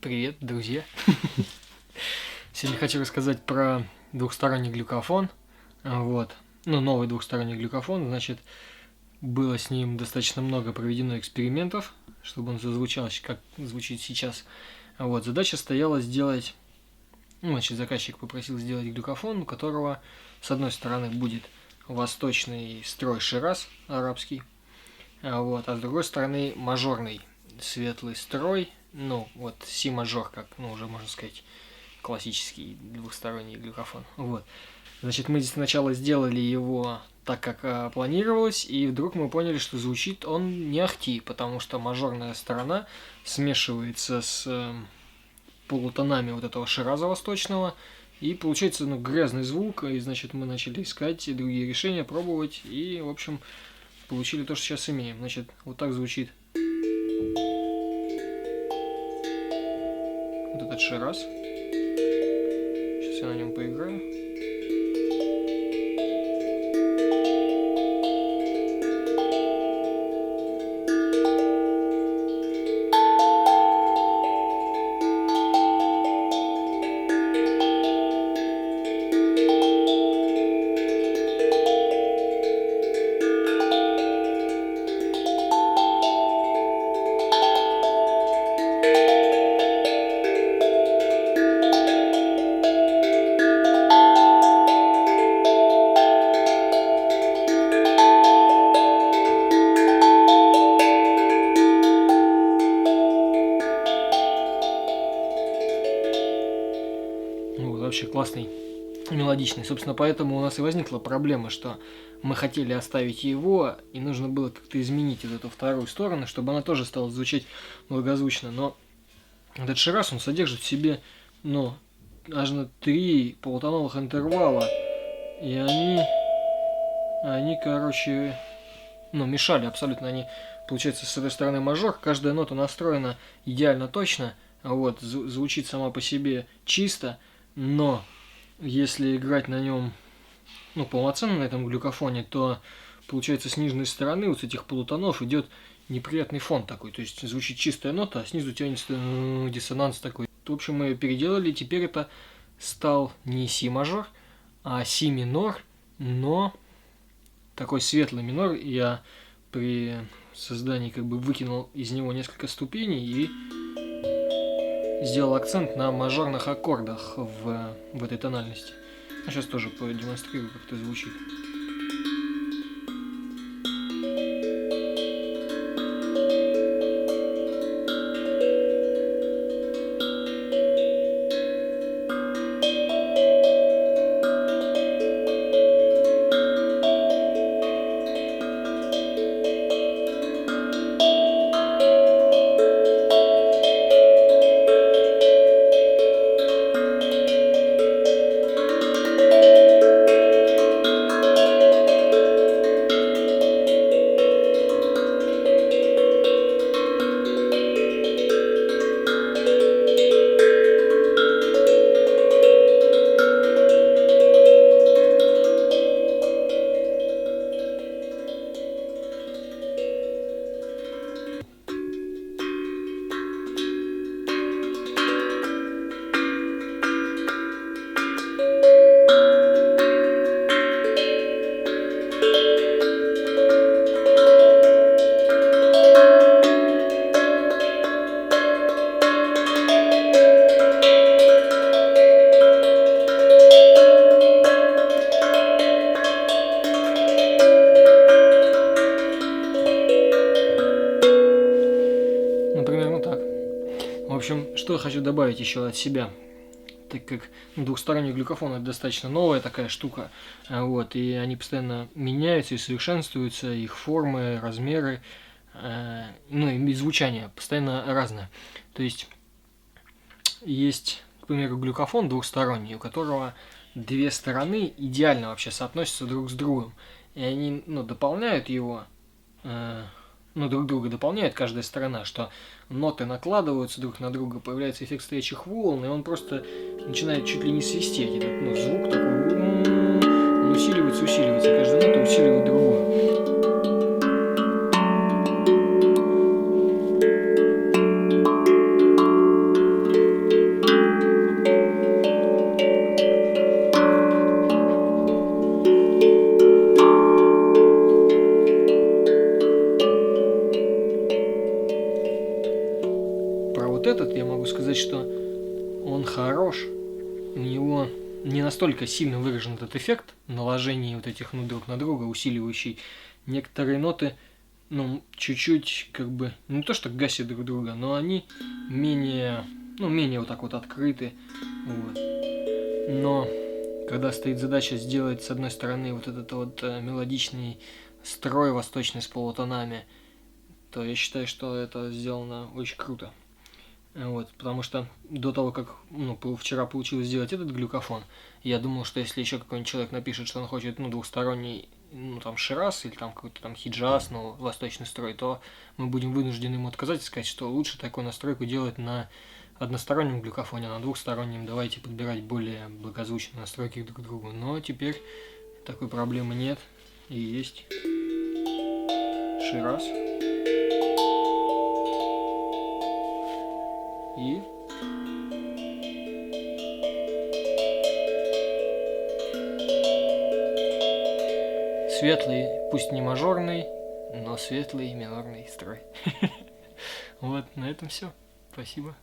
Привет, друзья! Сегодня хочу рассказать про двухсторонний глюкофон. Вот. Новый двухсторонний глюкофон, значит, было с ним достаточно много проведено экспериментов, чтобы он зазвучал, как звучит сейчас. Вот. Задача стояла сделать... заказчик попросил сделать глюкофон, у которого, с одной стороны, будет восточный строй Шираз арабский, а с другой стороны, мажорный светлый строй, си мажор, как, уже можно сказать, классический двухсторонний глюкофон. Вот. Значит, мы сначала сделали его так, как планировалось, и вдруг мы поняли, что звучит он не ахти, потому что мажорная сторона смешивается с полутонами вот этого Шираза восточного, и получается, грязный звук, и, значит, мы начали искать другие решения, пробовать, и, в общем, получили то, что сейчас имеем. Значит, вот так звучит вот этот Шираз. Сейчас я на нем поиграю. Вообще классный, мелодичный. Собственно, поэтому у нас и возникла проблема, что мы хотели оставить его, и нужно было как-то изменить вот эту вторую сторону, чтобы она тоже стала звучать благозвучно. Но этот Шираз, он содержит в себе, аж на 3 полутоновых интервала. И они, мешали абсолютно. Они, получается, с этой стороны мажор, каждая нота настроена идеально точно, звучит сама по себе чисто. Но если играть на нем, полноценно на этом глюкофоне, то, получается, с нижней стороны вот с этих полутонов идет неприятный фон такой. То есть звучит чистая нота, а снизу тянется диссонанс такой. В общем, мы ее переделали, и теперь это стал не си мажор, а си минор, но такой светлый минор. Я при создании выкинул из него несколько ступеней и сделал акцент на мажорных аккордах в этой тональности. Сейчас тоже продемонстрирую, как это звучит. В общем, что я хочу добавить еще от себя, так как двухсторонний глюкофон это достаточно новая такая штука, и они постоянно меняются и совершенствуются, их формы, размеры, и звучание постоянно разное. То есть, к примеру, глюкофон двухсторонний, у которого две стороны идеально вообще соотносятся друг с другом, и они, дополняют его, друг друга дополняет каждая сторона, что ноты накладываются друг на друга, появляется эффект стоячих волн, и он просто начинает чуть ли не свистеть. Этот звук такой, он усиливается, каждая нота усиливает другую. этот я могу сказать, что он хорош. У него не настолько сильно выражен этот эффект наложения вот этих нот друг на друга, усиливающий некоторые ноты, ну, чуть-чуть, как бы, не то что гасят друг друга, но они менее, ну, менее вот так вот открыты, вот. Но когда стоит задача сделать, с одной стороны, вот этот вот мелодичный строй восточный с полутонами, то я считаю, что это сделано очень круто. Вот, потому что до того, как вчера получилось сделать этот глюкофон, я думал, что если еще какой-нибудь человек напишет, что он хочет двухсторонний, там Шираз или там какой-то там хиджаз, восточный строй, то мы будем вынуждены ему отказать и сказать, что лучше такую настройку делать на одностороннем глюкофоне, а на двухстороннем давайте подбирать более благозвучные настройки друг к другу. Но теперь такой проблемы нет и есть Шираз. И светлый, пусть не мажорный, но светлый минорный строй. Вот, на этом все. Спасибо.